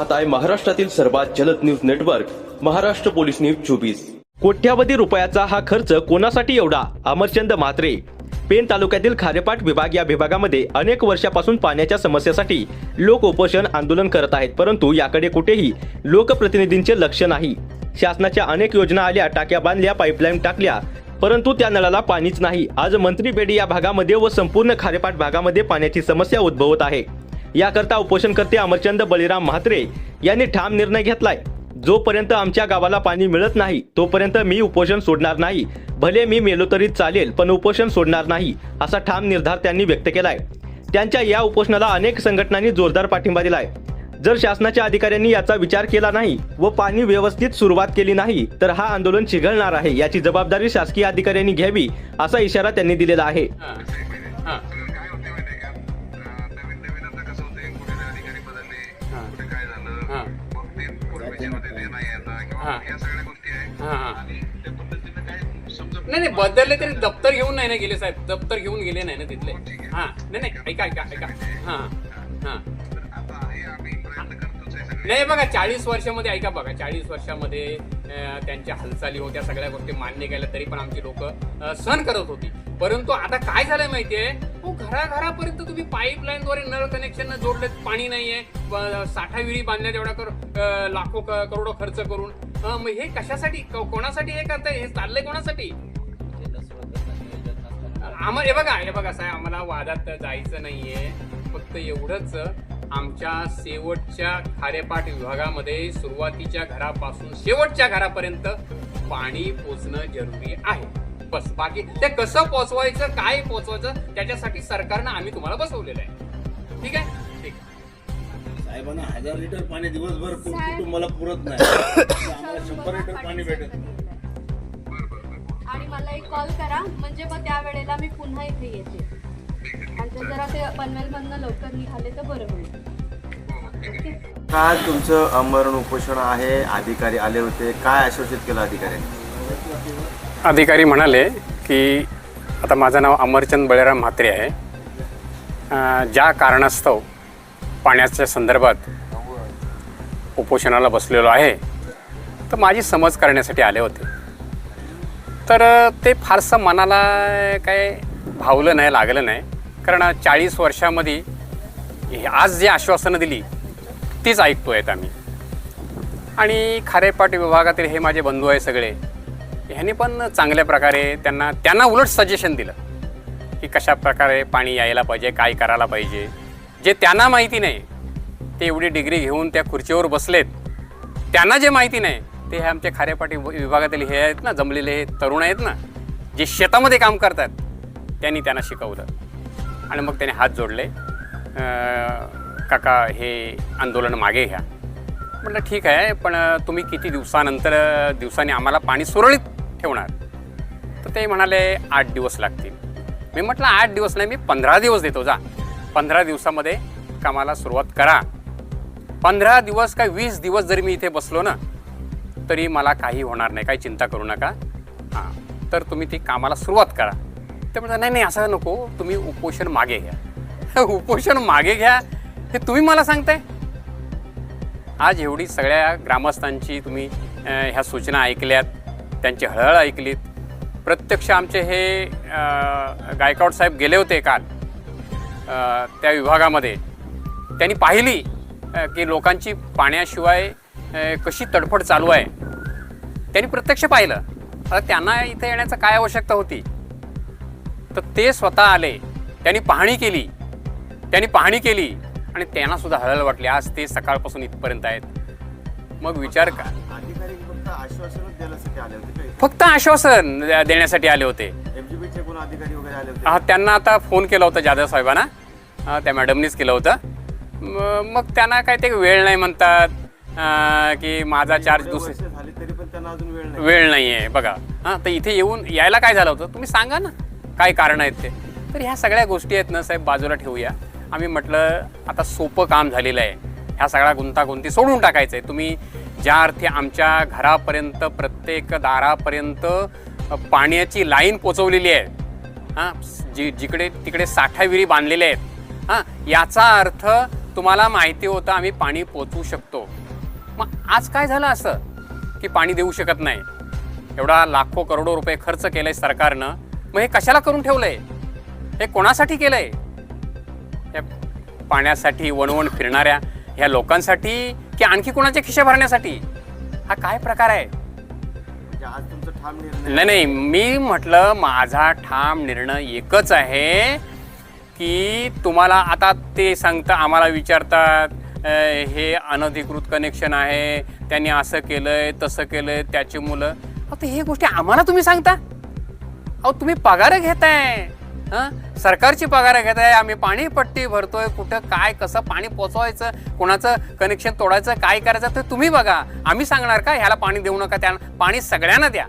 पाहताय महाराष्ट्रातील सर्वात जलद news network Maharashtra police news 24। कोट्यावधी रुपयाचा हा खर्च कोणासाठी एवढा? अमरचंद म्हात्रे। पेण तालुक्यातील खारेपाट विभाग या विभागामध्ये अनेक वर्षापासून पाण्याच्या समस्येसाठी लोक उपोषण आंदोलन करत आहेत, परंतु याकडे कुठेही लोकप्रतिनिधींचे लक्ष नाही। शासनाच्या अनेक योजना आल्या, टाक्या बांधल्या, पाईपलाईन टाकल्या, परंतु त्या नळाला पाणीच नाही। आज मंत्री बेडी या भागामध्ये व संपूर्ण खारेपाट भागामध्ये पाण्याची समस्या उद्भवत आहे। याकरता उपोषणकर्ते अमरचंद बळीराम म्हात्रे यांनी ठाम निर्णय घेतलाय। जोपर्यंत आमच्या गावाला पाणी मिळत नाही तोपर्यंत मी उपोषण सोडणार नाही, भले मी मेलो तरी चालेल पण उपोषण सोडणार नाही, असा ठाम निर्धार त्यांनी व्यक्त केलाय। त्यांच्या या उपोषणाला अनेक संघटनांनी जोरदार पाठिंबा दिलाय। जर शासनाच्या अधिकाऱ्यांनी याचा विचार केला नाही व पाणी व्यवस्थित सुरुवात केली नाही तर हा आंदोलन चिघळणार आहे, याची जबाबदारी शासकीय अधिकाऱ्यांनी घ्यावी, असा इशारा त्यांनी दिलेला आहे। नाही बदलले तरी दप्तर घेऊन नाही ना गेले साहेब, दप्तर घेऊन गेले नाही ना तिथले। नाही ऐका ऐका ऐका नाही बघा 40 वर्षामध्ये ऐका बघा 40 वर्षामध्ये त्यांच्या हालचाली होत्या, सगळ्या गोष्टी मान्य केल्या, तरी पण आमची लोक सहन करत होती। परंतु आता काय झालंय माहितीये, घराघरापर्यंत तुम्ही पाईपलाईनद्वारे नळ कनेक्शन जोडले, पाणी नाहीये, साठा विहिरी बांधल्या तेवढा लाखो करोडो खर्च करून, मग हे कशासाठी, कोणासाठी हे करताय, हे चाललंय कोणासाठी? आम्हाला हे बघा साहेब, आम्हाला वादात जायचं नाहीये, फक्त एवढंच आमच्या शेवटच्या खारेपाट विभागामध्ये सुरुवातीच्या घरापासून शेवटच्या घरापर्यंत पाणी पोचणं जरुरी आहे, बस। बाकी ते कसं पोचवायचं, काय पोचवायचं, त्याच्यासाठी सरकारनं आम्ही तुम्हाला बसवलेलं आहे। ठीक आहे, ठीक। साहेबांना 1000 लिटर पाणी दिवसभर कुटुंबाला पुरत नाही, आम्हाला 100 लिटर पाणी भेटत नाही। आणि मला एक कॉल करा, म्हणजे मग त्या वेळेला मी पुन्हा इथे येते आणि जरा ते पनवेलमधनं लवकर निघाले तर बरं होईल। काय तुमचं आमरण उपोषण आहे, अधिकारी आले होते, काय आश्वासित केलं अधिकाऱ्यांनी? अधिकारी म्हणाले की आता माझं नाव अमरचंद बळीराम म्हात्रे आहे, ज्या कारणास्तव पाण्याच्या संदर्भात उपोषणाला बसलेलो आहे तर माझी समज करण्यासाठी आले होते। तर ते फारसं मनाला काय भावलं नाही, लागलं नाही, कारण 40 वर्षामध्ये आज जी आश्वासनं दिली तीच ऐकतो आहेत आम्ही। आणि खारेपाट विभागातील हे माझे बंधू आहे सगळे, ह्यांनी पण चांगल्या प्रकारे त्यांना उलट सजेशन दिलं की कशा प्रकारे पाणी यायला पाहिजे, काय करायला पाहिजे। जे त्यांना माहिती नाही ते एवढी डिग्री घेऊन त्या खुर्चीवर बसलेत, त्यांना जे माहिती नाही ते हे आमचे खारेपाट विभागातील हे आहेत ना, जमलेले हे तरुण आहेत ना, जे शेतामध्ये काम करतात, त्यांना शिकवलं। आणि मग त्याने हात जोडले, काका हे आंदोलन मागे घ्या। म्हटलं ठीक आहे, पण तुम्ही किती दिवसांनी आम्हाला पाणी सुरळीत ठेवणार? तर ते म्हणाले 8 दिवस लागतील। मी म्हटलं 8 दिवस नाही, मी 15 दिवस देतो, जा 15 दिवसामध्ये कामाला सुरुवात करा। 15 दिवस काय 20 दिवस जरी मी इथे बसलो ना तरी मला काही होणार नाही, काही चिंता करू नका, तर तुम्ही ती कामाला सुरुवात करा। ते म्हणतात नाही असं नको, तुम्ही उपोषण मागे घ्या। उपोषण मागे घ्या हे तुम्ही मला सांगताय? आज एवढी सगळ्या ग्रामस्थांची तुम्ही ह्या सूचना ऐकल्यात, त्यांची हळहळ ऐकलीत। प्रत्यक्ष आमचे हे गायकवाड साहेब गेले होते काल त्या विभागामध्ये, त्यांनी पाहिली की लोकांची पाण्याशिवाय कशी तडफड चालू आहे, त्यांनी प्रत्यक्ष पाहिलं। आता त्यांना इथे येण्याचं काय आवश्यकता होती? तर ते स्वतः आले, त्यांनी पाहणी केली आणि त्यांना सुद्धा हळहळ वाटली। आज ते सकाळपासून इथपर्यंत आहेत। मग विचार का, अधिकारी फक्त आश्वासन देण्यासाठी आले होते? फक्त आश्वासन देण्यासाठी आले होते। एमजीबीचे कोण अधिकारी वगैरे आले होते? त्यांना आता फोन केला होता जाधव साहेबांना, त्या मॅडमनीच केलं होतं। मग त्यांना काय ते वेळ नाही म्हणतात की माझा चार्ज दुसरे झाले तरी पण त्यांना अजून वेळ नाही आहे बघा। तर इथे यायला काय झालं होतं तुम्ही सांगा ना, काय कारण आहेत ते? तर ह्या सगळ्या गोष्टी आहेत ना साहेब, बाजूला ठेवूया। आम्ही म्हटलं आता सोपं काम झालेलं आहे, ह्या सगळ्या गुंतागुंती सोडून टाकायचं आहे। तुम्ही ज्या अर्थी आमच्या घरापर्यंत, प्रत्येक दारापर्यंत पाण्याची लाईन पोचवलेली आहे, जिकडे तिकडे साठा विहिरी बांधलेल्या आहेत, याचा अर्थ तुम्हाला माहिती होतं आम्ही पाणी पोचवू शकतो, मग आज काय झालं असं की पाणी देऊ शकत नाही? एवढा लाखो करोडो रुपये खर्च केलंय सरकारनं, मग हे कशाला करून ठेवलंय? हे कोणासाठी केलंय? हे पाण्यासाठी वणवण फिरणाऱ्या ह्या लोकांसाठी की आणखी कोणाचे खिशे भरण्यासाठी? हा काय प्रकार आहे? म्हणजे आज तुमचं ठाम निर्णय नाही नाही, मी म्हटलं माझा ठाम निर्णय एकच आहे की तुम्हाला आता ते सांगता, आम्हाला विचारतात हे अनधिकृत कनेक्शन आहे, त्यांनी असं केलंय तसं केलंय, त्याची मुलं. आता हे गोष्टी आम्हाला तुम्ही सांगता? अहो तुम्ही पगार घेताय, हां सरकारची पगार घेताय, आम्ही पाणी पट्टी भरतोय, कुठं काय कसं पाणी पोचवायचं, कोणाचं कनेक्शन तोडायचं, काय करायचं ते तुम्ही बघा. आम्ही सांगणार का ह्याला पाणी देऊ नका, त्या पाणी सगळ्यांना द्या?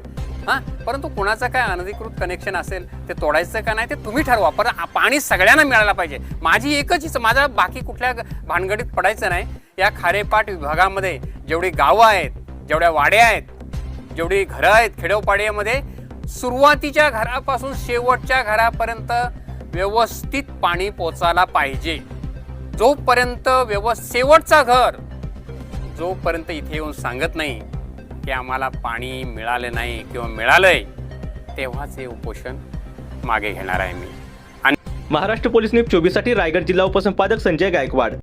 हां, परंतु कुणाचं काय अनधिकृत कनेक्शन असेल ते तोडायचं का नाही ते तुम्ही ठरवा, पण पाणी सगळ्यांना मिळायला पाहिजे. माझी एकच इच्छा, माझा बाकी कुठल्या भानगडीत पडायचं नाही. या खारेपाट विभागामध्ये जेवढी गावं आहेत, जेवढ्या वाड्या आहेत, जेवढी घरं आहेत खेडोपाड्यामध्ये, सुरुवातीच्या घरापासून शेवटच्या घरापर्यंत व्यवस्थित पाणी पोचायला पाहिजे. जोपर्यंत शेवटचा घर जोपर्यंत इथे येऊन सांगत नाही की आम्हाला पाणी मिळालं नाही किंवा मिळालंय, तेव्हाच हे उपोषण मागे घेणार आहे मी. महाराष्ट्र पोलीस न्यूज 24 साठी रायगड जिल्हा उपसंपादक संजय गायकवाड.